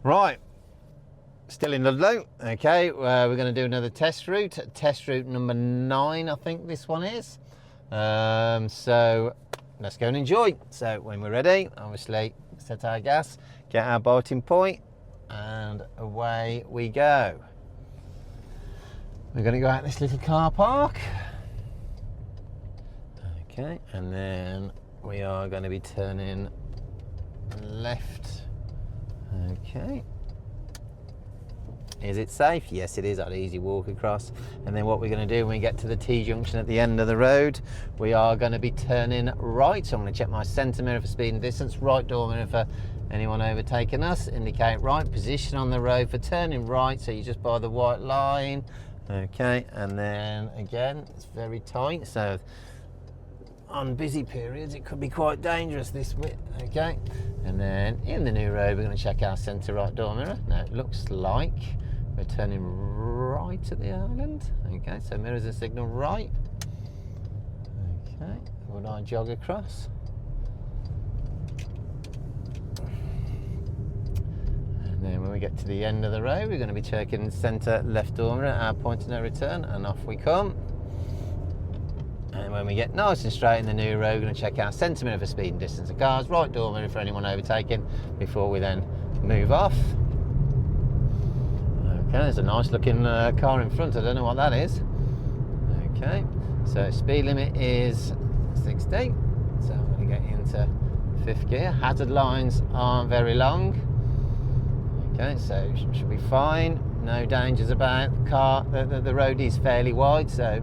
Right, still in Ludlow. Okay, we're going to do another test route number 9, I think this one is. So let's go and enjoy. So when we're ready, obviously set our gas, get our biting point, and away we go. We're going to go out this little car park. Okay, and then we are going to be turning left. Okay. Is it safe? Yes, it is. I'd easy walk across. And then what we're going to do when we get to the T-junction at the end of the road, we are going to be turning right. So I'm going to check my centre mirror for speed and distance, right door mirror for anyone overtaking us, indicate right, position on the road for turning right, so you're just by the white line. Okay, and then again, it's very tight, so on busy periods it could be quite dangerous this bit. Okay, and then in the new road we're going to check our centre right door mirror. Now it looks like we're turning right at the island. Okay, so mirrors and signal right. Okay, would I jog across? And then when we get to the end of the road we're going to be checking centre left door mirror, our point of no return, and off we come. And when we get nice and straight in the new road, we're going to check our centre mirror for speed and distance of cars, right door mirror for anyone overtaking, before we then move off. Okay, there's a nice looking car in front, I don't know what that is. Okay, so speed limit is 60, so I'm going to get into 5th gear. Hazard lines aren't very long. Okay, so should be fine, no dangers about. The road is fairly wide, so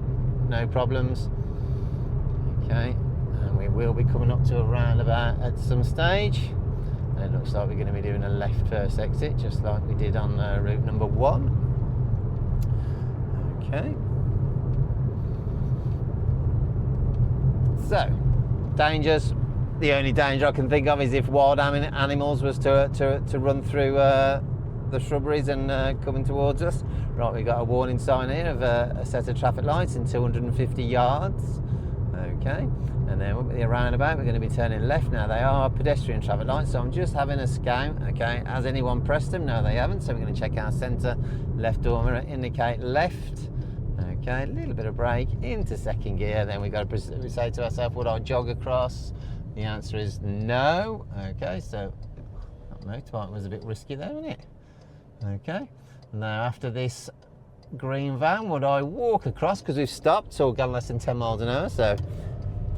no problems. Okay, and we will be coming up to a roundabout at some stage, and it looks like we're going to be doing a left first exit, just like we did on route number 1. Okay, so dangers. The only danger I can think of is if wild animals was to run through the shrubberies and coming towards us. Right, we've got a warning sign here of a set of traffic lights in 250 yards. Okay, and then we'll be a roundabout. We're going to be turning left now. They are pedestrian traffic lights, so I'm just having a scan. Okay, has anyone pressed them? No, they haven't. So we're going to check our centre left door mirror, indicate left. Okay, a little bit of brake into 2nd gear. Then we've got to say to ourselves, would I jog across? The answer is no. Okay, so that motorbike was a bit risky there, wasn't it? Okay, now after this green van, would I walk across? Because we've stopped, so we've gone less than 10 miles an hour, so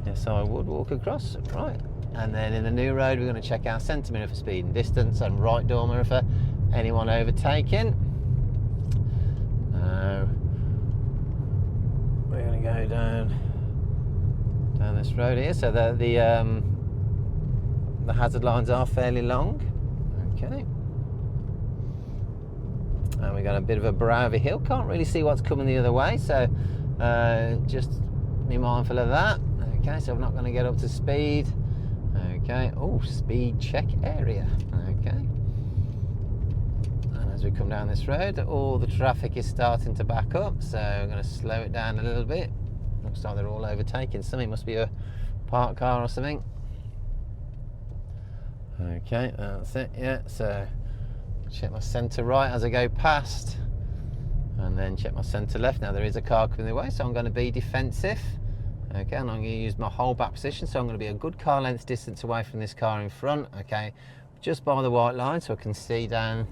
yes, I would walk across. Right, and then in the new road we're going to check our centre mirror for speed and distance, and right door mirror for anyone overtaking. We're going to go down this road here, so the hazard lines are fairly long. Okay, and we got a bit of a brow of a hill, can't really see what's coming the other way, so just be mindful of that. Okay, so I'm not going to get up to speed. Okay, oh, speed check area. Okay, and as we come down this road, all the traffic is starting to back up, so I'm going to slow it down a little bit. Looks like they're all overtaking something, must be a parked car or something. Okay, that's it, yeah, so check my centre right as I go past, and then check my centre left. Now there is a car coming the way, so I'm going to be defensive. Okay, and I'm going to use my hold back position, so I'm going to be a good car length distance away from this car in front. Okay, just by the white line, so I can see down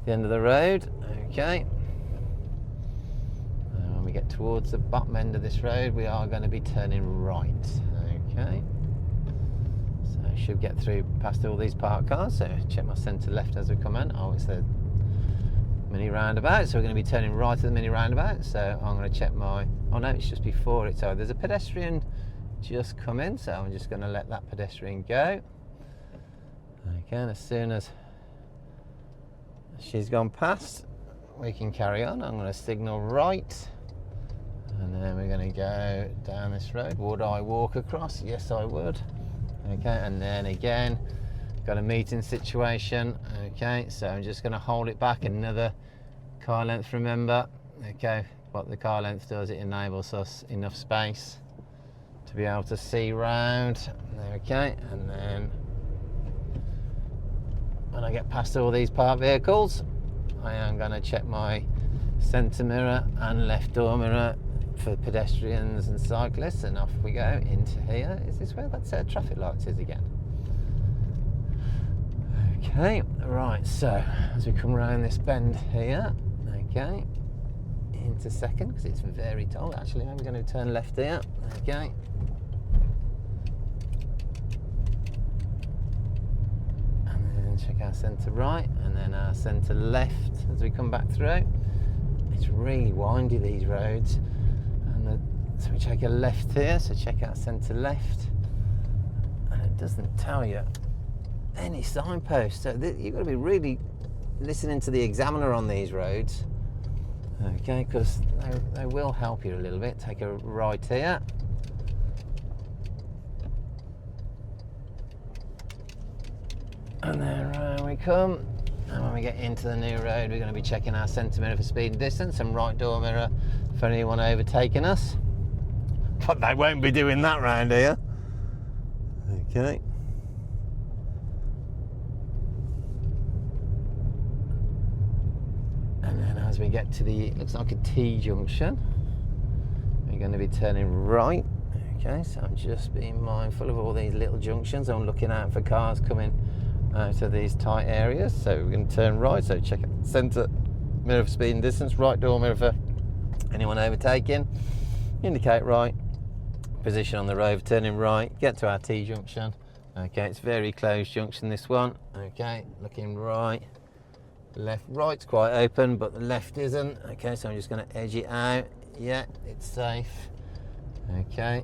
the end of the road. Okay, and when we get towards the bottom end of this road, we are going to be turning right. Okay, should get through past all these parked cars, so check my centre left as we come in. Oh, it's the mini roundabout, so we're going to be turning right at the mini roundabout, so I'm going to check my, oh no, it's just before it, so there's a pedestrian just come in, so I'm just going to let that pedestrian go. Okay, and as soon as she's gone past, we can carry on. I'm going to signal right, and then we're going to go down this road. Would I walk across? Yes, I would. Okay, and then again, got a meeting situation. Okay, so I'm just going to hold it back another car length, remember. Okay, what the car length does, it enables us enough space to be able to see round. Okay, and then when I get past all these parked vehicles, I am going to check my centre mirror and left door mirror for pedestrians and cyclists, and off we go into here. Is this where that set of traffic lights is again? Okay, right, so as we come around this bend here, okay, into second, because it's very tall. Actually, I'm going to turn left here, okay. And then check our centre right, and then our centre left as we come back through. It's really windy, these roads. And so we check a left here, so check out centre left. And it doesn't tell you any signposts, so you've got to be really listening to the examiner on these roads, okay, because they will help you a little bit. Take a right here, and then round we come, and when we get into the new road, we're going to be checking our centre mirror for speed and distance, and right door mirror for anyone overtaking us, but they won't be doing that round here. Okay. As we get to the, looks like a T junction, we're going to be turning right. Okay, so I'm just being mindful of all these little junctions. I'm looking out for cars coming out of these tight areas. So we're going to turn right, so check it. Centre mirror for speed and distance, right door mirror for anyone overtaking, indicate right, position on the road for turning right, get to our T junction. Okay, it's very close junction, this one. Okay, looking right. Left, right's quite open, but the left isn't. Okay, so I'm just going to edge it out. Yeah, it's safe. Okay,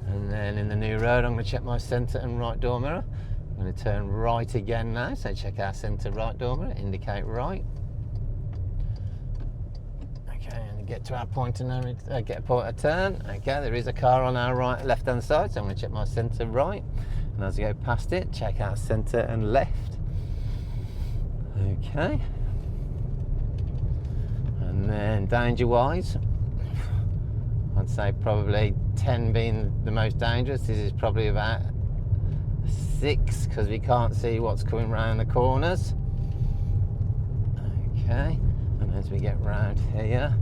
and then in the new road, I'm going to check my centre and right door mirror. I'm going to turn right again now, so check our centre right door mirror, indicate right. Okay, and get to our point and get a point of turn. Okay, there is a car on our right, left-hand side, so I'm going to check my centre right, and as I go past it, check our centre and left. Okay, and then danger-wise, I'd say probably 10 being the most dangerous. This is probably about 6 because we can't see what's coming round the corners. Okay, and as we get round here,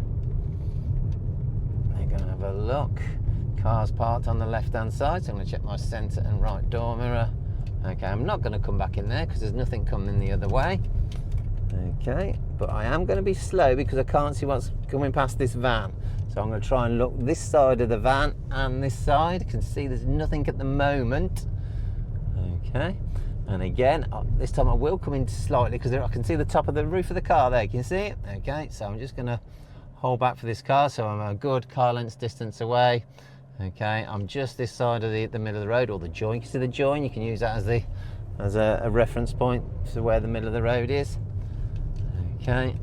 we're going to have a look. Cars parked on the left-hand side, so I'm going to check my centre and right door mirror. Okay, I'm not going to come back in there because there's nothing coming the other way. Okay, but I am going to be slow because I can't see what's coming past this van. So I'm going to try and look this side of the van and this side. You can see there's nothing at the moment. Okay, and again, this time I will come in slightly because I can see the top of the roof of the car there. Can you see it? Okay, so I'm just going to hold back for this car, so I'm a good car length distance away. Okay, I'm just this side of the middle of the road, or the join. You can see the join, you can use that as a reference point to where the middle of the road is. Okay,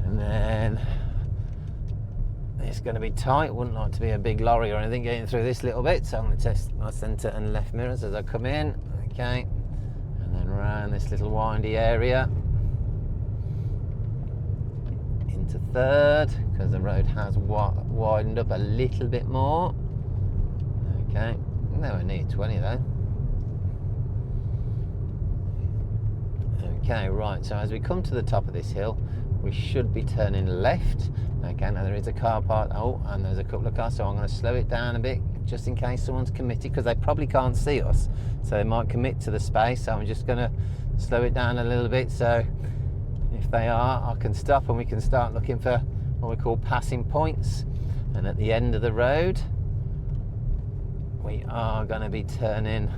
and then it's going to be tight. Wouldn't like to be a big lorry or anything getting through this little bit, so I'm going to test my centre and left mirrors as I come in. Okay, and then around this little windy area into third, because the road has widened up a little bit more. Okay, nowhere near 20 though. Okay, right, so as we come to the top of this hill, we should be turning left. Okay, now there is a car park, and there's a couple of cars, so I'm going to slow it down a bit just in case someone's committed, because they probably can't see us, so they might commit to the space. So I'm just going to slow it down a little bit, so if they are, I can stop and we can start looking for what we call passing points. And at the end of the road, we are going to be turning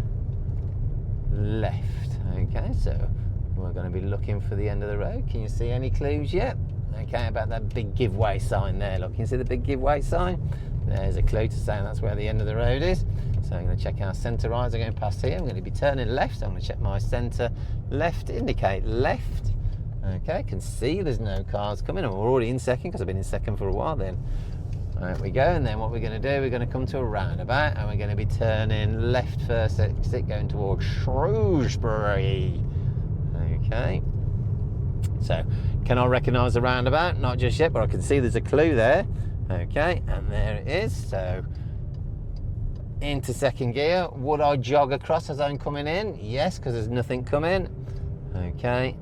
left. Okay, so we're going to be looking for the end of the road. Can you see any clues yet? Okay, about that big giveaway sign there. Look, can you see the big giveaway sign? There's a clue to saying that's where the end of the road is. So I'm going to check our centre right as I'm going past here. I'm going to be turning left, so I'm going to check my centre left, indicate left. Okay, can see there's no cars coming. I'm already in second because I've been in second for a while then. There we go, and then what we're going to do, we're going to come to a roundabout and we're going to be turning left first exit going towards Shrewsbury. Okay, so can I recognise the roundabout? Not just yet, but I can see there's a clue there. Okay, and there it is. So into second gear. Would I jog across as I'm coming in? Yes, because there's nothing coming. Okay.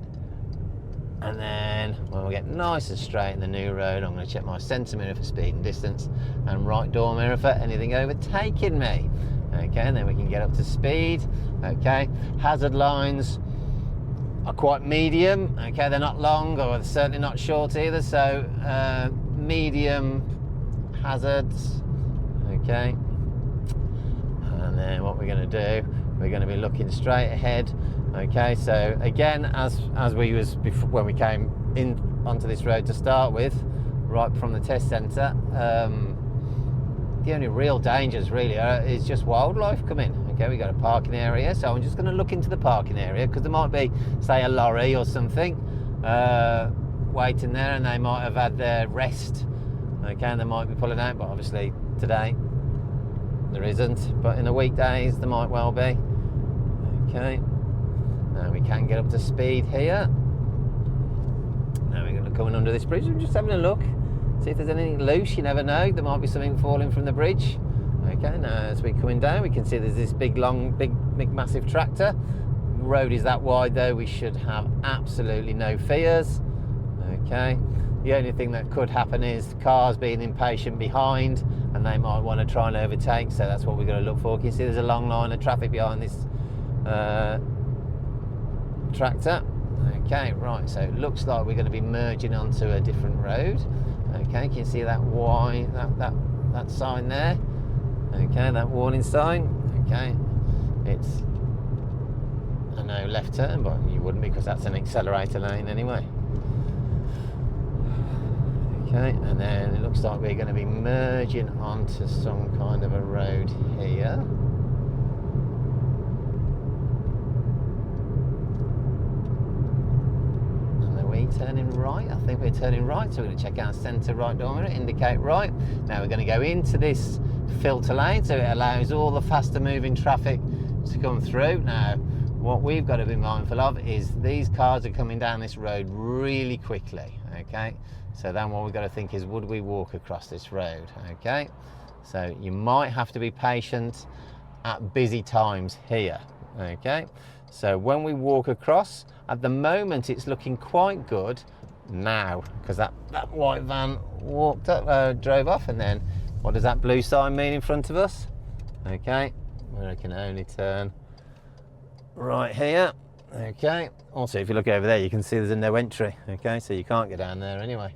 And then when we get nice and straight in the new road, I'm going to check my centre mirror for speed and distance, and right door mirror for anything overtaking me. Okay, and then we can get up to speed. Okay, hazard lines are quite medium. Okay, they're not long, or they're certainly not short either, so medium hazards. Okay, and then what we're going to do, we're going to be looking straight ahead. Okay, so again, as we was before, when we came in onto this road to start with, right from the test centre, the only real dangers really is just wildlife coming. Okay, we got a parking area, so I'm just going to look into the parking area, because there might be, say, a lorry or something waiting there, and they might have had their rest. Okay, and they might be pulling out, but obviously today there isn't, but in the weekdays there might well be. Okay. Now we can get up to speed here. Now we're going to come in under this bridge. I'm just having a look, see if there's anything loose. You never know, there might be something falling from the bridge. Okay, now as we're coming down, we can see there's this big massive tractor. The road is that wide though, we should have absolutely no fears. Okay, the only thing that could happen is cars being impatient behind, and they might want to try and overtake, so that's what we're going to look for. You can see there's a long line of traffic behind this tractor. Okay, right, so it looks like we're going to be merging onto a different road. Okay, can you see that that sign there? Okay, that warning sign. Okay, it's a no left turn, but you wouldn't, because that's an accelerator lane anyway. Okay, and then it looks like we're going to be merging onto some kind of a road here. Turning right, I think we're turning right, so we're going to check our centre right door mirror, indicate right. Now we're going to go into this filter lane, so it allows all the faster moving traffic to come through. Now what we've got to be mindful of is these cars are coming down this road really quickly. Okay, so then what we've got to think is, would we walk across this road? Okay, so you might have to be patient at busy times here. Okay, so when we walk across, at the moment it's looking quite good now, because that white van walked up, drove off, and then what does that blue sign mean in front of us? Okay, we can only turn right here. Okay, also if you look over there, you can see there's a no entry. Okay, so you can't get down there anyway.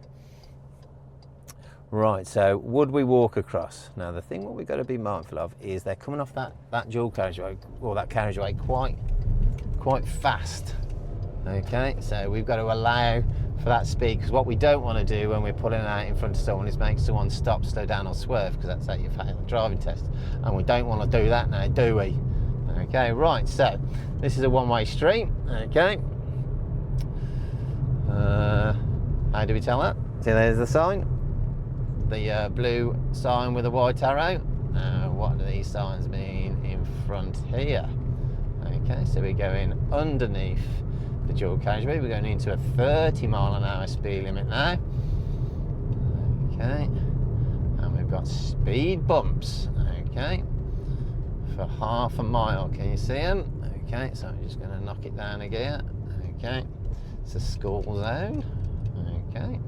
Right, so would we walk across? Now the thing what we've got to be mindful of is they're coming off that dual carriageway, or that carriageway, quite fast. Okay, so we've got to allow for that speed, because what we don't want to do when we're pulling out in front of someone is make someone stop, slow down or swerve, because that's how you fail the driving test, and we don't want to do that now, do we? Okay, right, so this is a one-way street. Okay, how do we tell that? See, there's the sign, the blue sign with a white arrow. Now what do these signs mean in front here? Okay, so we're going underneath the dual carriageway, we're going into a 30-mile-an-hour speed limit now. Okay, and we've got speed bumps. Okay, for half a mile. Can you see them? Okay, so I'm just going to knock it down a gear. Okay, it's a school zone. Okay,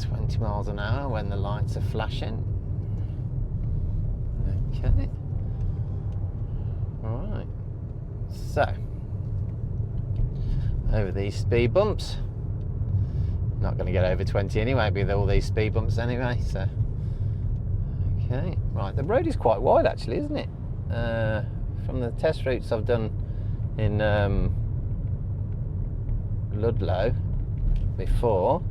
20 miles an hour when the lights are flashing. Okay, all right, so over these speed bumps, not going to get over 20 anyway with all these speed bumps anyway, so okay, right, the road is quite wide actually, isn't it? From the test routes I've done in Ludlow before,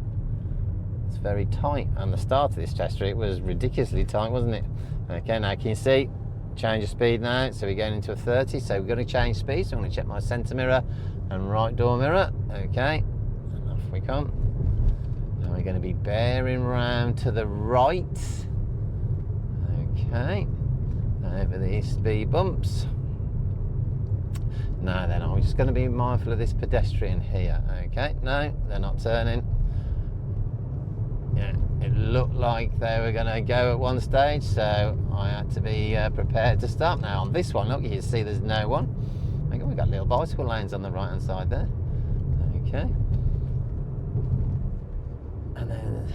it's very tight, and the start of this test route was ridiculously tight, wasn't it? Okay, now can you see, change of speed now, so we're going into a 30, so we're going to change speed, so I'm going to check my centre mirror and right door mirror. Okay, and off we come. Now we're going to be bearing round to the right. Okay, over these speed bumps. Now then, I'm just going to be mindful of this pedestrian here. Okay, no, they're not turning. Yeah, it looked like they were going to go at one stage, so I had to be prepared to stop. Now on this one, look, you can see there's no one. Okay, we're we've got little bicycle lanes on the right hand side there. Okay. And then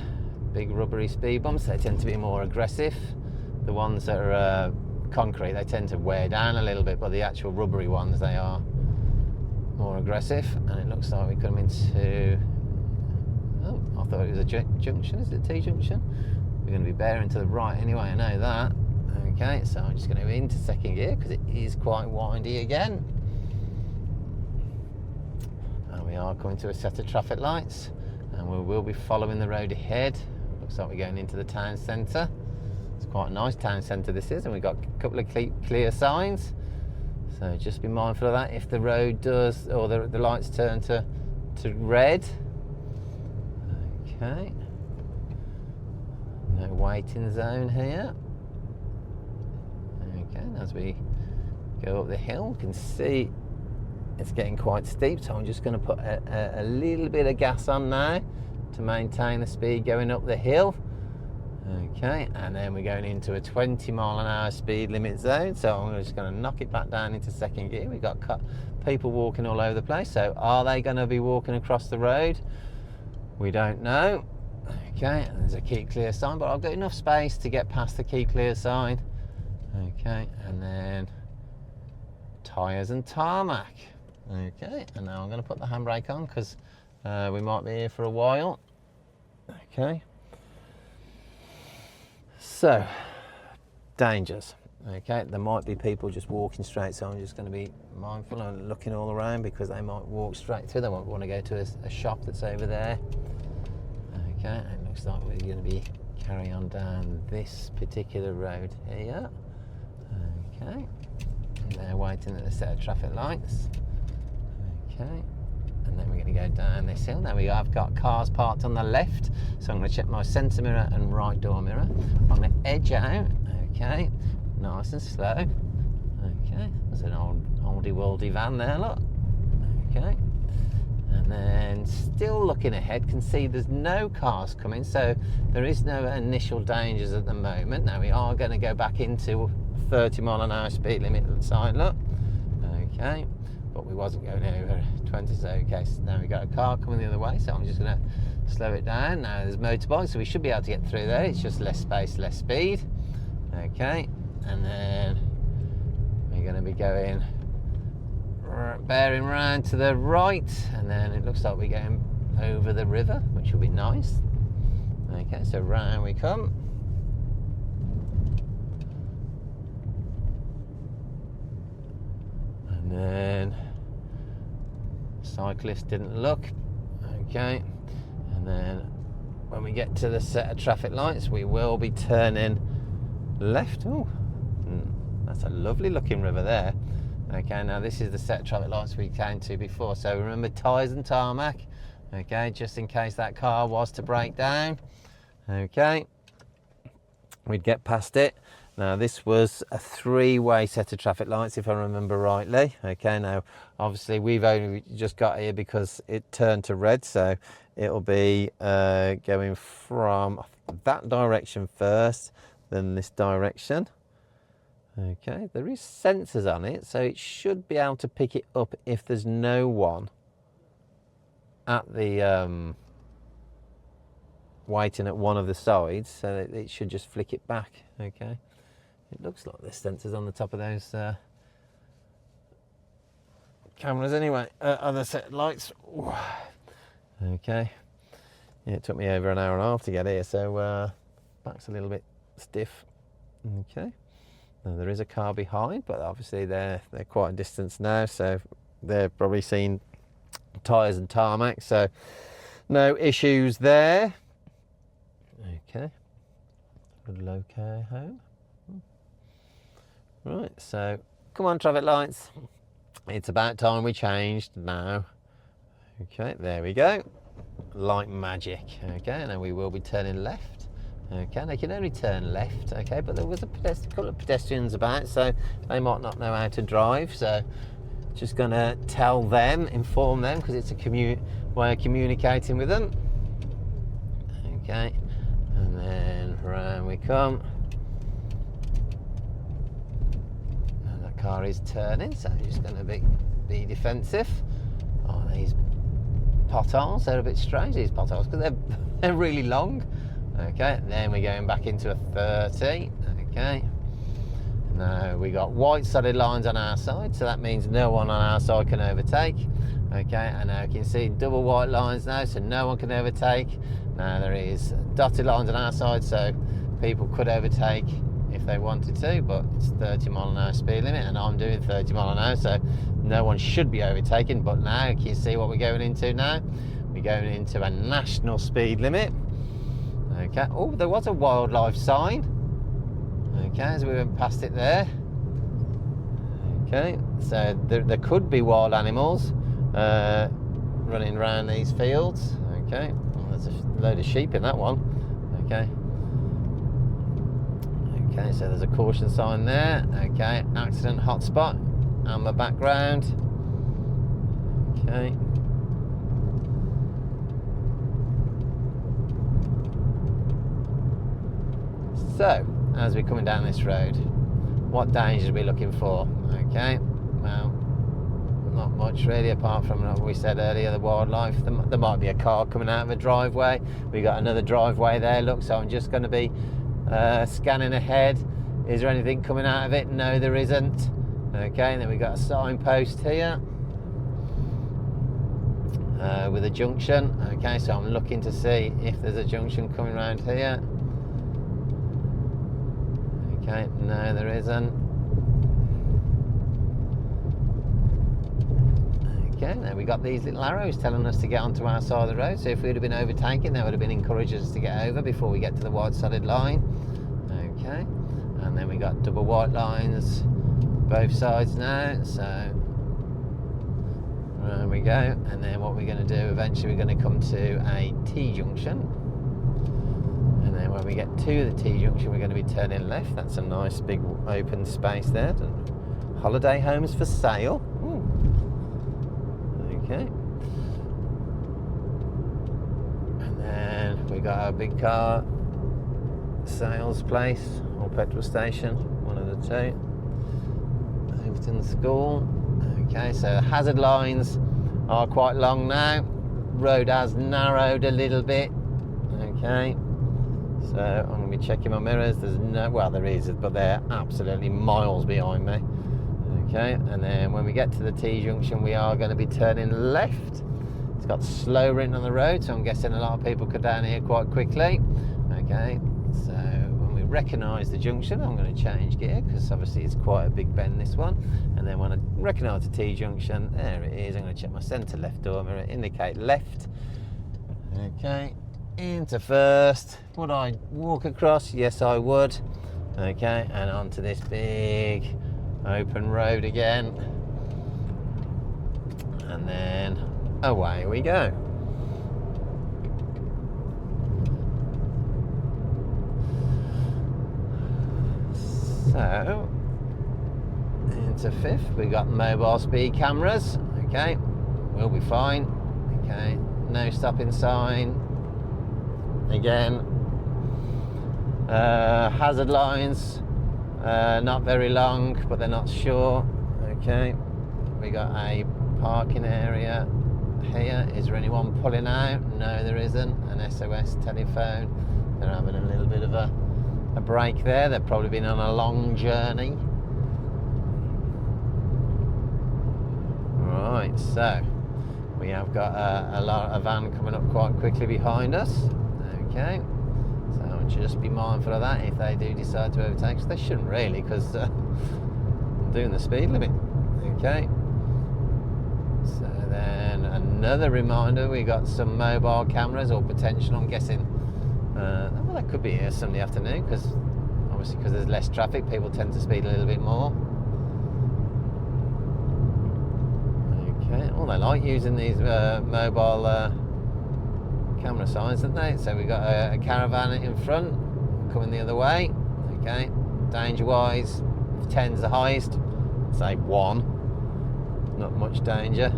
big rubbery speed bumps, they tend to be more aggressive. The ones that are concrete, they tend to wear down a little bit, but the actual rubbery ones, they are more aggressive. And it looks like we come into, oh, I thought it was a junction. Is it a T-junction? We're going to be bearing to the right anyway, I know that. Okay, so I'm just going to go into second gear because it is quite windy again. And we are coming to a set of traffic lights, and we will be following the road ahead. Looks like we're going into the town centre. It's quite a nice town centre this is, and we've got a couple of clear signs. So just be mindful of that if the road does, or the lights turn to red. Okay. No waiting zone here. Okay, and as we go up the hill, we can see it's getting quite steep, so I'm just going to put a little bit of gas on now to maintain the speed going up the hill. Okay, and then we're going into a 20-mile-an-hour speed limit zone, so I'm just going to knock it back down into second gear. We've got people walking all over the place, so are they going to be walking across the road? We don't know. Okay, and there's a keep clear sign, but I've got enough space to get past the keep clear sign. Okay, and then tyres and tarmac. Okay, and now I'm going to put the handbrake on because we might be here for a while. Okay. So, dangers. Okay, there might be people just walking straight, so I'm just going to be mindful and looking all around because they might walk straight through. They might want to go to a shop that's over there. Okay, and it looks like we're going to be carrying on down this particular road here. Okay, and they're waiting at a set of traffic lights. Okay, and then we're going to go down this hill. Now we have got cars parked on the left, so I'm going to check my centre mirror and right door mirror. I'm going to edge out, okay, nice and slow. Okay, there's an oldie-worldy van there, look. Okay, and then still looking ahead, can see there's no cars coming, so there is no initial dangers at the moment. Now we are going to go back into 30-mile-an-hour speed limit sign, look. Okay, but we wasn't going over 20, so okay, so now we've got a car coming the other way, so I'm just going to slow it down. Now there's motorbikes, so we should be able to get through there. It's just less space, less speed. Okay, and then we're going to be going, bearing round to the right, and then it looks like we're going over the river, which will be nice. Okay, so round we come. And then cyclist didn't look. Okay, and then when we get to the set of traffic lights, we will be turning left. Oh, that's a lovely looking river there. Okay, now this is the set of traffic lights we came to before, so remember tyres and tarmac. Okay, just in case that car was to break down. Okay, we'd get past it. Now this was a three-way set of traffic lights, if I remember rightly. Okay, now obviously we've only just got here because it turned to red, so it'll be going from that direction first, then this direction. Okay, there is sensors on it, so it should be able to pick it up if there's no one at the waiting at one of the sides, so it should just flick it back. Okay. It looks like there's sensors on the top of those cameras anyway. Other set of lights. Okay. Yeah, it took me over an hour and a half to get here, so back's a little bit stiff. Okay. Now, there is a car behind, but obviously they're quite a distance now, so they've probably seen tyres and tarmac, so no issues there. Okay. Ludlow care home. Right, so come on traffic lights, it's about time we changed now. Okay, there we go, like magic. Okay, now we will be turning left. Okay, they can only turn left. Okay, but there was a couple of pedestrians about, so they might not know how to drive, so just gonna tell them, inform them, because it's a way of communicating with them. Okay, and then round we come. Car is turning, so I'm just going to be be defensive. Oh, these potholes, they're a bit strange, these potholes, because they're really long. Okay, then we're going back into a 30. Okay, now we got white solid lines on our side, so that means no one on our side can overtake. Okay, and now you can see double white lines now, so no one can overtake. Now there is dotted lines on our side, so people could overtake if they wanted to, but it's 30 mph speed limit and I'm doing 30 mph, so no one should be overtaking. But now you can see what we're going into now. We're going into a national speed limit. Okay, oh, there was a wildlife sign. Okay, as we went past it there. Okay, so there could be wild animals running around these fields. Okay, well, there's a load of sheep in that one. Okay. Okay, so there's a caution sign there. Okay, accident hotspot, amber background. Okay. So, as we're coming down this road, what dangers are we looking for? Okay, well, not much really, apart from what we said earlier, the wildlife. There might be a car coming out of a driveway. We got another driveway there, look, so I'm just going to be scanning ahead. Is there anything coming out of it? No, there isn't. Okay, and then we got a signpost here with a junction. Okay, so I'm looking to see if there's a junction coming around here. Okay, no, there isn't. Okay, now we got these little arrows telling us to get onto our side of the road. So if we'd have been overtaking, they would have been encouraging us to get over before we get to the white solid line. Okay, and then we got double white lines both sides now. So there we go. And then what we're going to do eventually, we're going to come to a T junction. And then when we get to the T junction, we're going to be turning left. That's a nice big open space there. Holiday homes for sale. Ooh. Okay. And then we got our big car sales place or petrol station, one of the two. Overton School. Okay, so the hazard lines are quite long now. Road has narrowed a little bit. Okay. So I'm going to be checking my mirrors. There's no, well, there is, but they're absolutely miles behind me. Okay, and then when we get to the T junction, we are going to be turning left. It's got slow written on the road, so I'm guessing a lot of people come down here quite quickly. Okay, so when we recognise the junction, I'm going to change gear because obviously it's quite a big bend, this one. And then when I recognise the T junction, there it is. I'm going to check my centre left door mirror, indicate left. Okay. Into first. Would I walk across? Yes, I would. Okay, and onto this big open road again, and then away we go. So into fifth, we got mobile speed cameras. Okay, we'll be fine. Okay, no stopping sign. Again, hazard lines, not very long, but they're not sure. Okay, we got a parking area here. Is there anyone pulling out? No, there isn't. An SOS telephone. They're having a little bit of a break there. They've probably been on a long journey. Right, so we have got a van coming up quite quickly behind us. Okay, so just be mindful of that if they do decide to overtake. They shouldn't really, because I'm doing the speed limit. Okay, so then another reminder, we got some mobile cameras, or potential, I'm guessing. Well, that could be here Sunday afternoon, because obviously because there's less traffic, people tend to speed a little bit more. Okay, well, they like using these mobile camera signs, don't they? So we've got a caravan in front coming the other way. Okay, danger wise, 10's the highest, say 1, not much danger.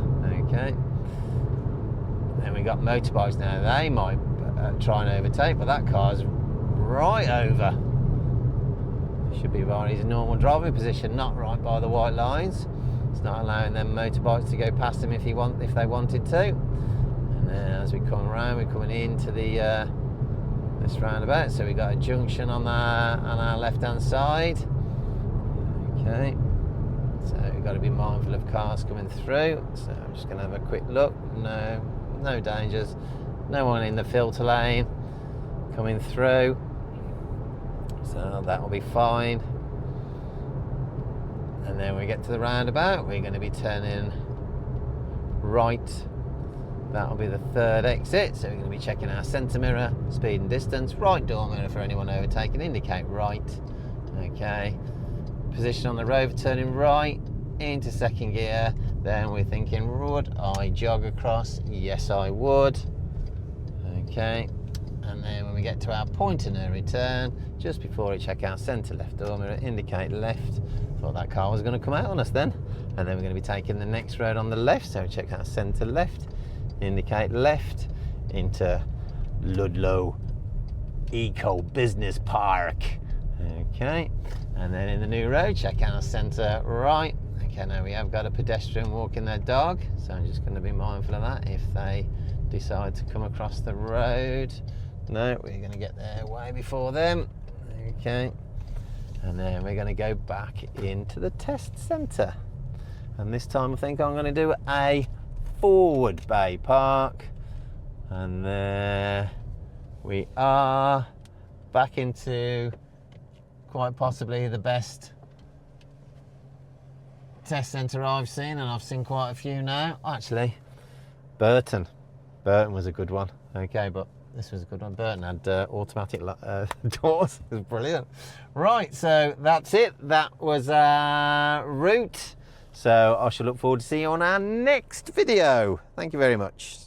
Okay, then we got motorbikes now. They might try and overtake, but that car's right over. Should be by his normal driving position, not right by the white lines. It's not allowing them motorbikes to go past him if they wanted to. And then as we come around, we're coming into the this roundabout. So we've got a junction on our left-hand side. Okay. So we've got to be mindful of cars coming through. So I'm just going to have a quick look. No dangers. No one in the filter lane coming through. So that will be fine. And then we get to the roundabout, we're going to be turning right. That'll be the third exit. So we're going to be checking our centre mirror, speed and distance, right door mirror for anyone overtaking, indicate right. Okay. Position on the road for turning right into second gear. Then we're thinking, would I jog across? Yes, I would. Okay. And then when we get to our point of no return, just before it, check our centre left door mirror, indicate left. Thought that car was going to come out on us then. And then we're going to be taking the next road on the left, so check our centre left, indicate left into Ludlow Eco Business Park. Okay, and then in the new road, check our centre right. Okay, now we have got a pedestrian walking their dog, so I'm just going to be mindful of that if they decide to come across the road. No, we're going to get there way before them. Okay, and then we're going to go back into the test centre, and this time I think I'm going to do a forward bay park, and there we are, back into quite possibly the best test centre I've seen, and I've seen quite a few now. Actually, Burton was a good one. Okay, but this was a good one. Burton had automatic doors. It was brilliant. Right, so that's it. That was our route. So I shall look forward to seeing you on our next video. Thank you very much.